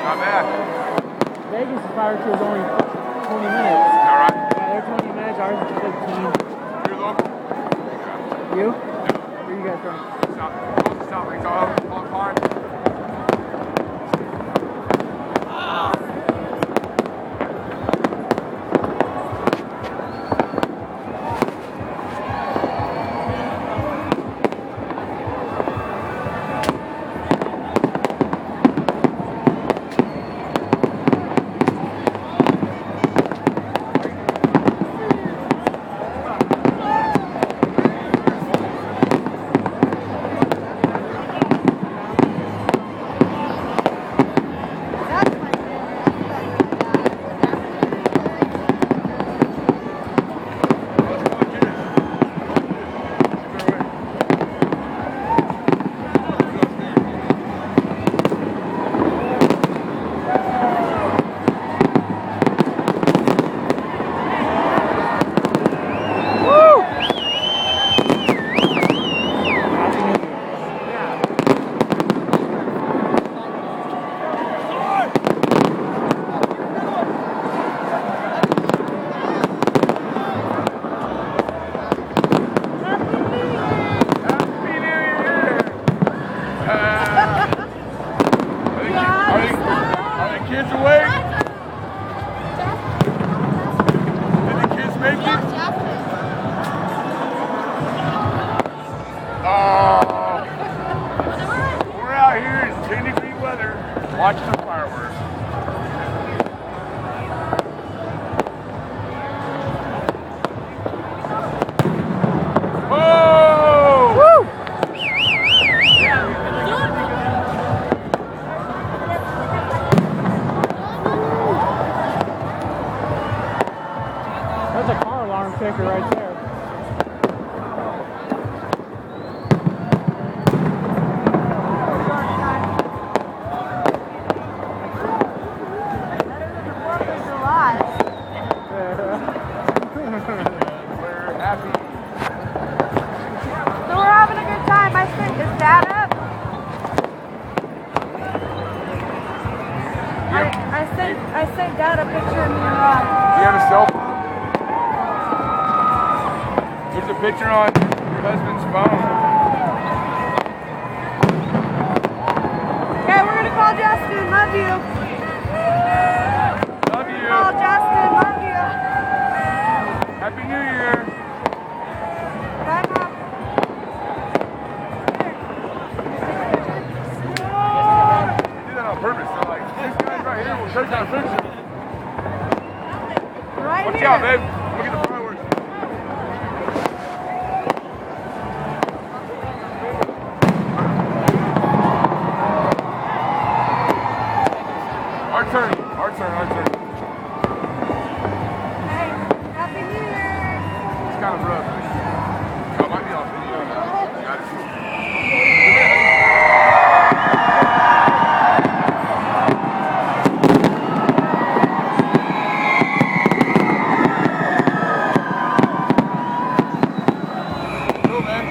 Not bad. Vegas' fire crew is only 20 minutes. Is that right? Yeah, they're 20 minutes, ours is 15. You're local? You? Yeah. Where you guys from? South Lake Tahoe, Long Pond. Kids awake? Did the kids make it? We're out here in 10-degree weather watching the fireworks. Oh! Woo! There's a car alarm ticker right there. We're happy. So we're having a good time. I sent his dad up. I sent Dad a picture of me and Rob. Do you have a cell phone? There's a picture on your husband's phone. Okay, we're gonna call Justin. Love you. Love you. Call Justin. Love you. Happy New Year. Bye, Mom. They do that on purpose. They're like, this guy's right here. We'll take that picture. Right Watch here. out, babe. Look at the fireworks. Our turn. Our turn. Our turn. Hey, Happy New Year. It's kind of rough. Oh, it might be off video. Got it. Cool, man.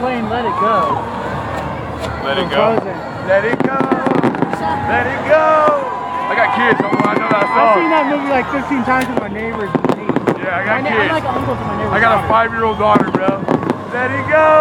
playing Let It Go. Let it from go. Frozen. Let it go. Let it go. I got kids, so I know that I've song. seen that movie like 15 times with my neighbors and me. Yeah, I got I'm kids. like an uncle to my neighbors. I got a 5-year-old daughter, bro. Let it go.